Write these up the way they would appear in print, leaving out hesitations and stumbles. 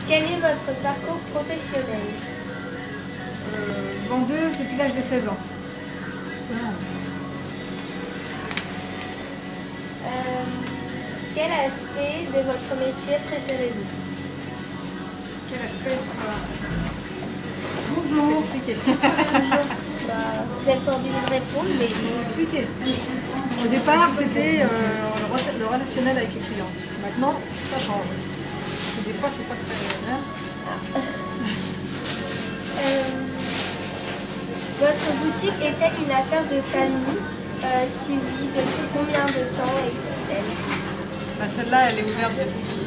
Quel est votre parcours professionnel? Vendeuse depuis l'âge de 16 ans. Quel aspect de votre métier préférez-vous? Quel aspect Bonjour. C'est compliqué. Vous n'êtes pas obligé de répondre, mais C'est compliqué. Au départ, c'était le relationnel avec les clients. Maintenant, ça change. Parce que des fois, c'est pas très bien. Votre boutique est-elle une affaire de famille? Si oui, depuis combien de temps existe-t-elle? Celle-là, elle est ouverte depuis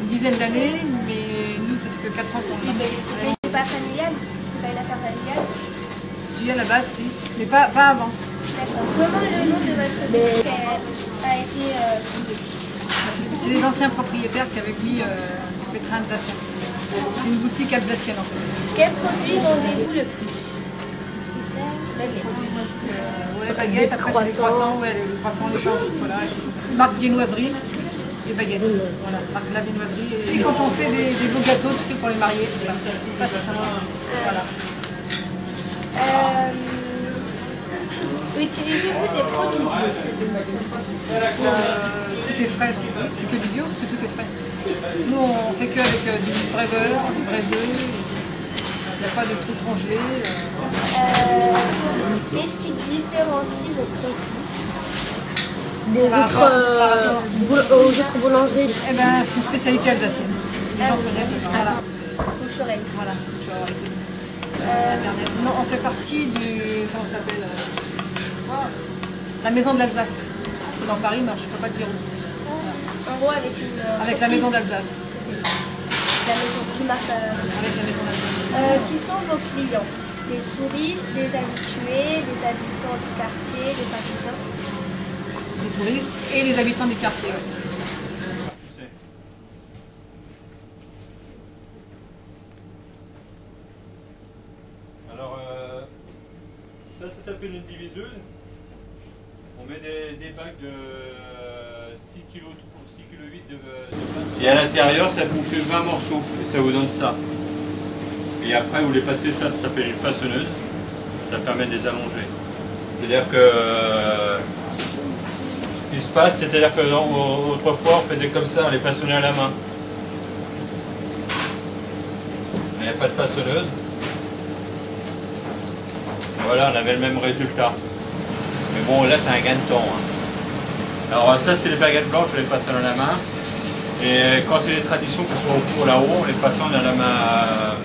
une dizaine d'années, mais nous, ça fait que 4 ans qu'on l'a. Mais c'est pas familial? C'est pas une affaire familiale? Si, à la base, si, mais pas avant. D'accord. Comment le nom de votre boutique a été trouvé? C'est les anciens propriétaires qui avaient mis pétrin alsacien. C'est une boutique alsacienne en fait. Quel produit vendez-vous le plus? Ouais, baguettes, après c'est les croissants, ouais, les croissants, les pains au chocolat, marque viennoiserie et baguettes. Voilà, marque la viennoiserie. Et quand on fait des beaux gâteaux, tu sais, pour les mariés, tout ça. Ça, c'est ça. Voilà. Utilisez-vous des produits bio? Tout est frais. C'est que du bio parce que tout est frais. Nous, on fait que avec du vrai beurre, du vrai œuf. Il n'y a pas de trucs congelés. Qu'est-ce qui différencie vos produits aux autres boulangeries? Eh ben, c'est une spécialité alsacienne. Les gens connaissent. Voilà. Bouche-oreille. Voilà, bouche-oreille, c'est tout. Non, on fait partie du... Comment ça s'appelle la maison de l'Alsace. C'est dans Paris, mais je ne peux pas te dire où. En gros, avec une... Avec la maison d'Alsace. La maison, tu marques... Avec la maison d'Alsace. Qui sont vos clients? Des touristes, des habitués, des habitants du quartier, des pâtissiers? Les touristes et les habitants du quartier, ouais. Alors, ça s'appelle une diviseuse. On met des bacs de 6 kg pour 6 kg 8 de pâte. Et à l'intérieur, ça vous fait 20 morceaux et ça vous donne ça. Et après, vous les passez, ça s'appelle une façonneuse. Ça permet de les allonger. C'est-à-dire que ce qui se passe, c'est-à-dire que autrefois, on faisait comme ça, on les façonnait à la main. Il n'y a pas de façonneuse. Voilà, on avait le même résultat. Mais bon, là, c'est un gain de temps. Hein. Alors ça, c'est les baguettes blanches, je les façonne à la main. Et quand c'est les traditions qui sont au four là-haut, on les façonne à la main.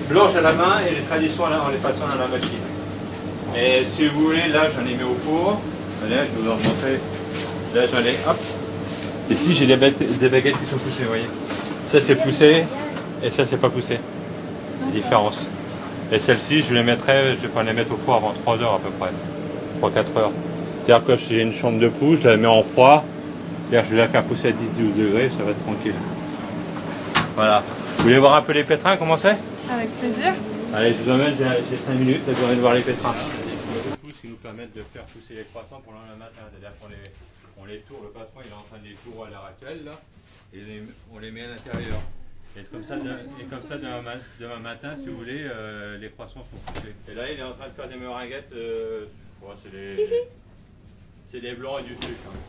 Blanches à la main et les traditions, on les façonne à la machine. Et si vous voulez, là, j'en ai mis au four. Allez, je vais vous en montrer. Là, j'en ai, hop. Ici, j'ai des baguettes qui sont poussées, vous voyez. Ça, c'est poussé et ça, c'est pas poussé. Différence. Et celle-ci, je vais pas les mettre au four avant 3 heures à peu près. 3-4 heures. C'est-à-dire que j'ai une chambre de pouce, je la mets en froid. C'est-à-dire que je vais la faire pousser à 10-12 degrés, ça va être tranquille. Voilà. Vous voulez voir un peu les pétrins, comment c'est? Avec plaisir. Allez, je vous emmène, j'ai 5 minutes, là, je vais de voir les pétrins. Des pouces qui nous permettent de faire pousser les croissants pour le matin. C'est-à-dire qu'on les tourne, le patron il est en train de les tourner à l'heure actuelle, là, et on les met à l'intérieur. Et comme ça, demain matin, si vous voulez, les croissants sont poussés. Et là, il est en train de faire des meringuettes. Bon, c'est des blancs et du sucre. Hein.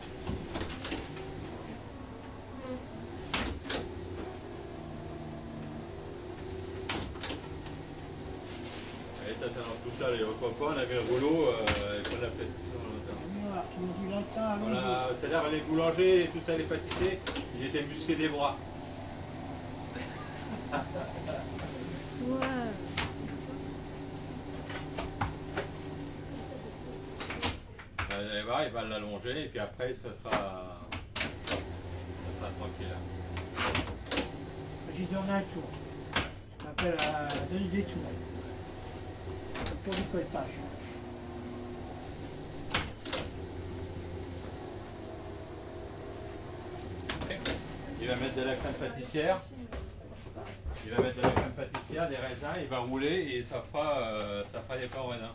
Et ça dans tout ça. Et autrefois, on avait le rouleau qu'on a fait. Voilà, c'est-à-dire les boulangers et tout ça, les pâtissiers, ils étaient musclés des bras. Wow. Il va l'allonger et puis après ça sera tranquille. J'ai donné un tour. On appelle la tenue des tours. Pour du potage. Il va mettre de la crème pâtissière. Il va mettre de la crème pâtissière, des raisins, il va rouler et ça fera des pains au raisin.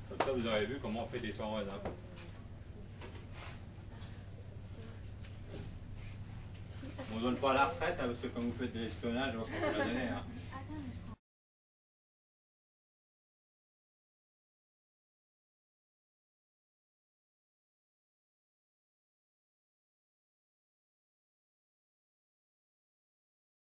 Comme ça, vous aurez vu comment on fait des pains au raisin. vous donne pas la retraite, hein, parce que comme vous faites de l'espionnage, on va se la donner. Hein.